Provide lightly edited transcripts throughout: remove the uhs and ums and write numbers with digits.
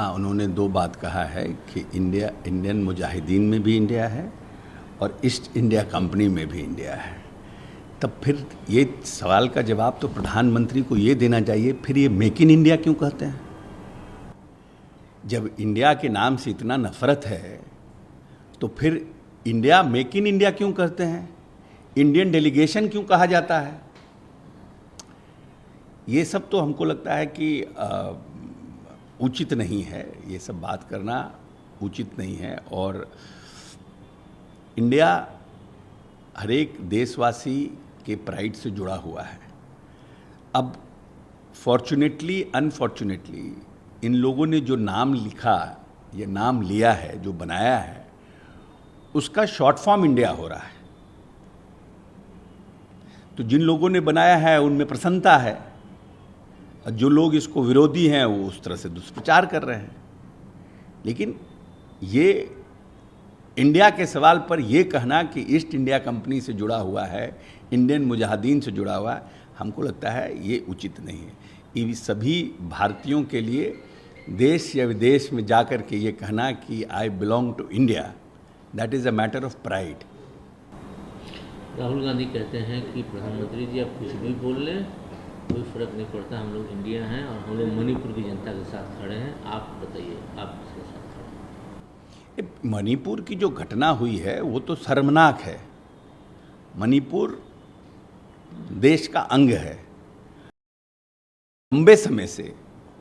हाँ, उन्होंने दो बात कहा है कि इंडियन मुजाहिदीन में भी इंडिया है और ईस्ट इंडिया कंपनी में भी इंडिया है। तब फिर ये सवाल का जवाब तो प्रधानमंत्री को ये देना चाहिए, फिर ये मेक इन इंडिया क्यों कहते हैं? जब इंडिया के नाम से इतना नफरत है तो फिर इंडिया मेक इन इंडिया क्यों कहते हैं? इंडियन डेलीगेशन क्यों कहा जाता है? ये सब तो हमको लगता है कि उचित नहीं है, ये सब बात करना उचित नहीं है। और इंडिया हर एक देशवासी के प्राइड से जुड़ा हुआ है। अब फॉर्चुनेटली अनफॉर्चुनेटली इन लोगों ने जो नाम लिखा या नाम लिया है, जो बनाया है, उसका शॉर्ट फॉर्म इंडिया हो रहा है। तो जिन लोगों ने बनाया है उनमें प्रसन्नता है, और जो लोग इसको विरोधी हैं वो उस तरह से दुष्प्रचार कर रहे हैं। लेकिन ये इंडिया के सवाल पर ये कहना कि ईस्ट इंडिया कंपनी से जुड़ा हुआ है, इंडियन मुजाहिदीन से जुड़ा हुआ है, हमको लगता है ये उचित नहीं है। ये सभी भारतीयों के लिए देश या विदेश में जाकर के ये कहना कि I belong to India, that is a matter of pride. Rahul Gandhi कहते हैं कि प्रधानमंत्री जी आप कुछ भी बोल लें, कोई फ़र्क नहीं पड़ता, हम लोग इंडिया हैं और हम लोग मणिपुर की जनता के साथ खड़े हैं। आप बताइए, आप किसके साथ खड़े हैं? मणिपुर की जो घटना हुई है वो तो शर्मनाक है। मणिपुर देश का अंग है। लंबे समय से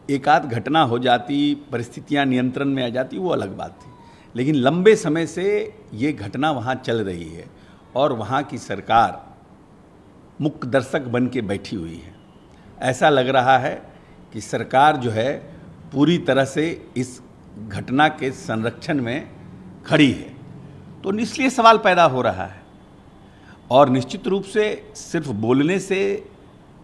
एक आध घटना हो जाती, परिस्थितियां नियंत्रण में आ जाती, वो अलग बात थी। लेकिन लंबे समय से ये घटना वहाँ चल रही है और वहाँ की सरकार मुख्य दर्शक बन के बैठी हुई है। ऐसा लग रहा है कि सरकार जो है पूरी तरह से इस घटना के संरक्षण में खड़ी है। तो इसलिए सवाल पैदा हो रहा है और निश्चित रूप से सिर्फ बोलने से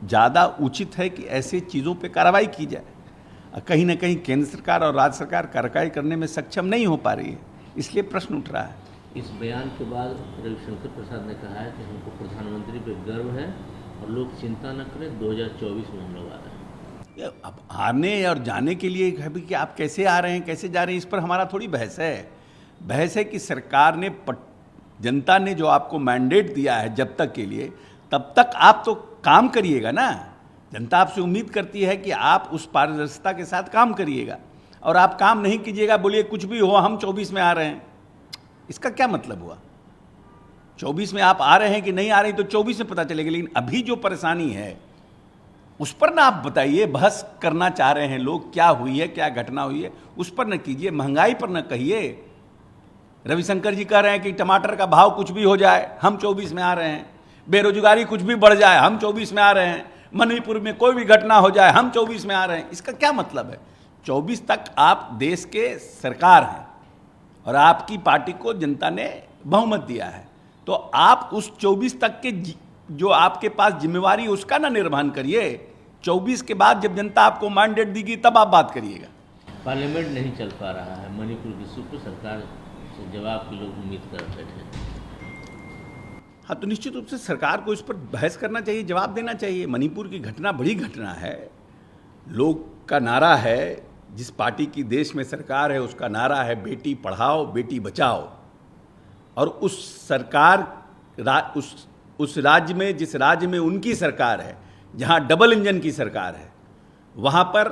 ज़्यादा उचित है कि ऐसे चीज़ों पे कार्रवाई की जाए। कहीं ना कहीं केंद्र सरकार और राज्य सरकार कार्रवाई करने में सक्षम नहीं हो पा रही है, इसलिए प्रश्न उठ रहा है। इस बयान के बाद रविशंकर प्रसाद ने कहा है कि हमको प्रधानमंत्री पे गर्व है और लोग चिंता न करें, 2024 में हम लोग आ रहे हैं। अब आने और जाने के लिए है कि आप कैसे आ रहे हैं, कैसे जा रहे हैं, इस पर हमारा थोड़ी बहस है। बहस है कि सरकार ने जनता ने जो आपको मैंडेट दिया है जब तक के लिए, तब तक आप तो काम करिएगा ना। जनता आपसे उम्मीद करती है कि आप उस पारदर्शिता के साथ काम करिएगा, और आप काम नहीं कीजिएगा, बोलिए कुछ भी हो हम 24 में आ रहे हैं। इसका क्या मतलब हुआ? 24 में आप आ रहे हैं कि नहीं आ रहे हैं तो 24 में पता चलेगा। लेकिन अभी जो परेशानी है उस पर ना आप बताइए। बहस करना चाह रहे हैं लोग, क्या हुई है, क्या घटना हुई है, उस पर न कीजिए। महंगाई पर न कहिए। रविशंकर जी कह रहे हैं कि टमाटर का भाव कुछ भी हो जाए हम 24 में आ रहे हैं, बेरोजगारी कुछ भी बढ़ जाए हम 24 में आ रहे हैं, मणिपुर में कोई भी घटना हो जाए हम 24 में आ रहे हैं। इसका क्या मतलब है? 24 तक आप देश के सरकार हैं और आपकी पार्टी को जनता ने बहुमत दिया है, तो आप उस 24 तक के जो आपके पास जिम्मेवारी उसका ना निर्वहन करिए। 24 के बाद जब जनता आपको मैंडेट देगी तब आप बात करिएगा। पार्लियामेंट नहीं चल पा रहा है, मणिपुर की इशू पर सरकार से जवाब के लोग उम्मीद कर बैठे हैं। हाँ, तो निश्चित रूप से सरकार को इस पर बहस करना चाहिए, जवाब देना चाहिए। मणिपुर की घटना बड़ी घटना है। लोग का नारा है, जिस पार्टी की देश में सरकार है उसका नारा है बेटी पढ़ाओ बेटी बचाओ। और उस सरकार उस राज्य में, जिस राज्य में उनकी सरकार है, जहां डबल इंजन की सरकार है, वहां पर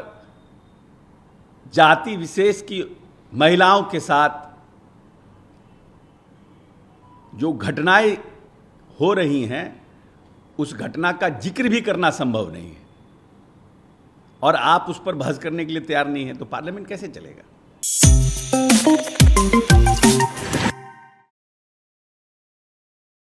जाति विशेष की महिलाओं के साथ जो घटनाएं हो रही हैं, उस घटना का जिक्र भी करना संभव नहीं है, और आप उस पर बहस करने के लिए तैयार नहीं है, तो पार्लियामेंट कैसे चलेगा?